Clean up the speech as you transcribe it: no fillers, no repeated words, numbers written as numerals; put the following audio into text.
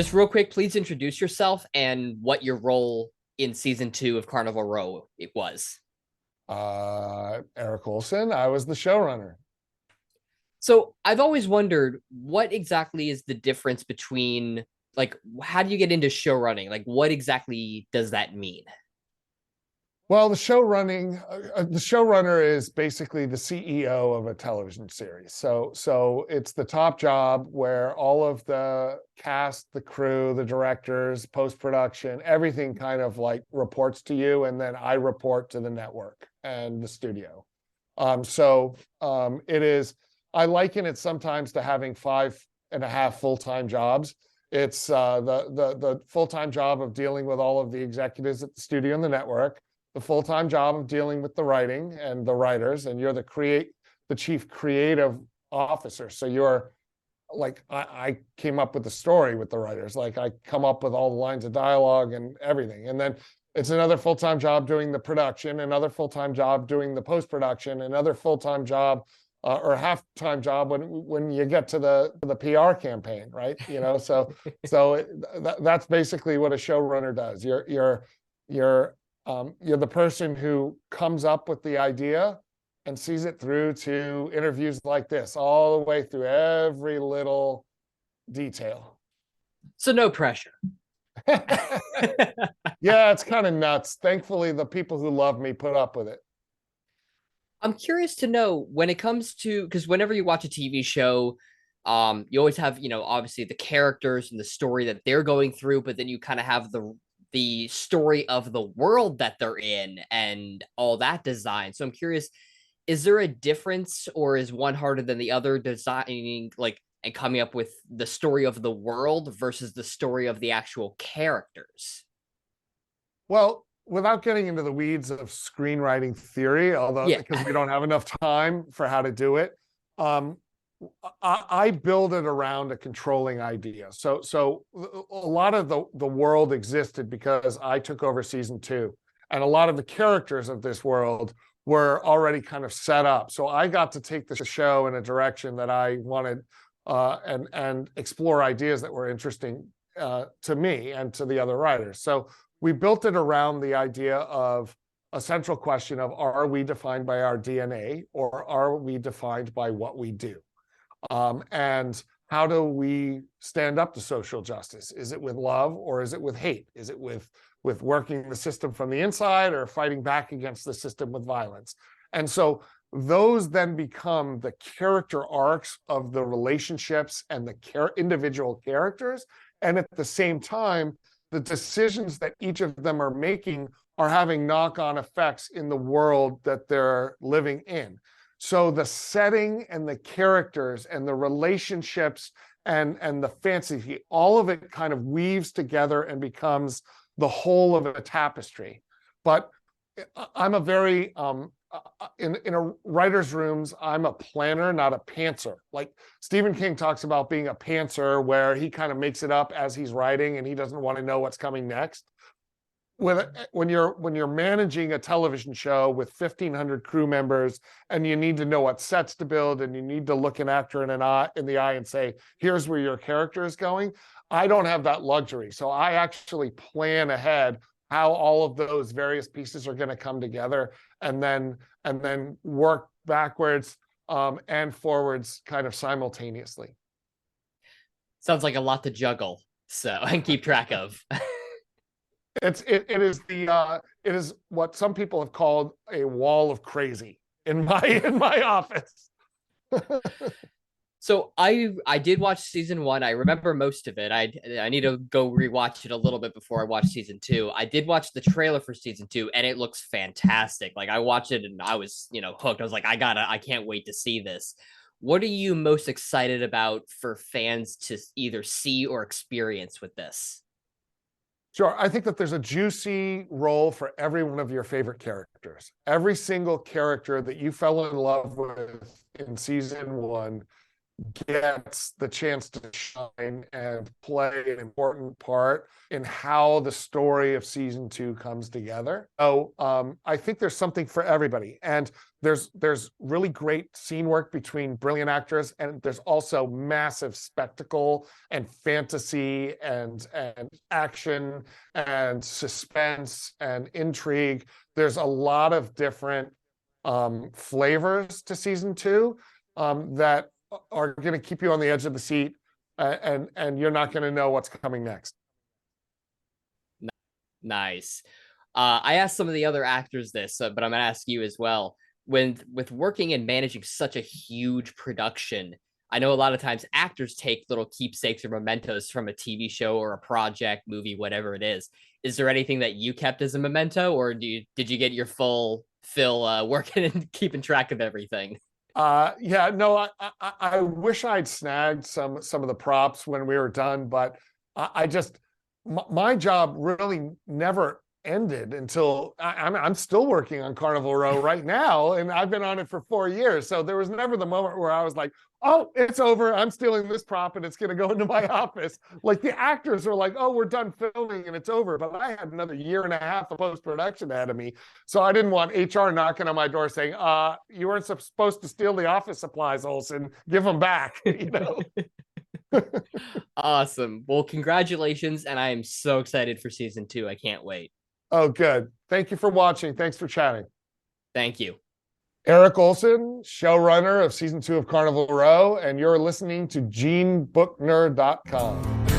Just real quick, please introduce yourself and what your role in season 2 of Carnival Row it was. Erik Oleson. I was the showrunner. So I've always wondered what exactly is the difference between, like, how do you get into show running? Like, what exactly does that mean? Well, the showrunner is basically the CEO of a television series. So it's the top job where all of the cast, the crew, the directors, post-production, everything kind of like reports to you, and then I report to the network and the studio. It is. I liken it sometimes to having 5.5 full-time jobs. It's the full-time job of dealing with all of the executives at the studio and the network, the full-time job of dealing with the writing and the writers, and you're the chief creative officer. So you're like, I came up with the story with the writers. Like, I come up with all the lines of dialogue and everything. And then it's another full-time job doing the production, another full-time job doing the post-production, another full-time job or half-time job when you get to the PR campaign, right? That's basically what a showrunner does. You're the person who comes up with the idea and sees it through to interviews like this, all the way through every little detail. So no pressure. Yeah, it's kind of nuts. Thankfully, the people who love me put up with it. I'm curious to know when it comes to, because whenever you watch a TV show, you always have, obviously the characters and the story that they're going through, but then you kind of have the story of the world that they're in and all that design. So I'm curious, is there a difference, or is one harder than the other, designing like and coming up with the story of the world versus the story of the actual characters? Well, without getting into the weeds of screenwriting theory, although Yeah. because we don't have enough time for how to do it, I build it around a controlling idea. So a lot of the world existed because I took over season 2, and a lot of the characters of this world were already kind of set up. So I got to take the show in a direction that I wanted, and explore ideas that were interesting to me and to the other writers. So we built it around the idea of a central question of, are we defined by our DNA, or are we defined by what we do? And how do we stand up to social justice? Is it with love, or is it with hate? Is it with working the system from the inside, or fighting back against the system with violence? And so those then become the character arcs of the relationships and the individual characters. And at the same time, the decisions that each of them are making are having knock-on effects in the world that they're living in. So the setting and the characters and the relationships and the fantasy, all of it kind of weaves together and becomes the whole of a tapestry. But I'm a very in a writer's rooms, I'm a planner, not a pantser. Like Stephen King talks about being a pantser, where he kind of makes it up as he's writing and he doesn't want to know what's coming next. When you're managing a television show with 1,500 crew members, and you need to know what sets to build, and you need to look an actor in the eye and say, here's where your character is going, I don't have that luxury. So I actually plan ahead how all of those various pieces are going to come together, and then work backwards and forwards kind of simultaneously. Sounds like a lot to juggle, so and keep track of. It is what some people have called a wall of crazy in my office. So I did watch season 1. I remember most of it. I need to go rewatch it a little bit before I watch season 2. I did watch the trailer for season 2, and it looks fantastic. Like, I watched it and I was, hooked. I was like, I can't wait to see this. What are you most excited about for fans to either see or experience with this? Sure. I think that there's a juicy role for every one of your favorite characters. Every single character that you fell in love with in season 1 gets the chance to shine and play an important part in how the story of season 2 comes together. So I think there's something for everybody. And there's really great scene work between brilliant actors, and there's also massive spectacle and fantasy and action and suspense and intrigue. There's a lot of different flavors to season 2 that are going to keep you on the edge of the seat, and you're not going to know what's coming next. Nice. I asked some of the other actors this, but I'm going to ask you as well. With working and managing such a huge production, I know a lot of times actors take little keepsakes or mementos from a TV show or a project, movie, whatever it is. Is there anything that you kept as a memento, or did you get your full fill working and keeping track of everything? Yeah, no, I wish I'd snagged some of the props when we were done, but I just my job really never ended until I'm still working on Carnival Row right now, and I've been on it for 4 years. So there was never the moment where I was like, oh, it's over. I'm stealing this prop and it's going to go into my office. Like the actors are like, oh, we're done filming and it's over. But I had another year and a half of post-production ahead of me. So I didn't want HR knocking on my door saying, you weren't supposed to steal the office supplies, Oleson. Give them back, you know? Awesome. Well, congratulations. And I am so excited for season 2. I can't wait. Oh, good. Thank you for watching. Thanks for chatting. Thank you. Erik Oleson, showrunner of season 2 of Carnival Row, and you're listening to JeanBookNerd.com.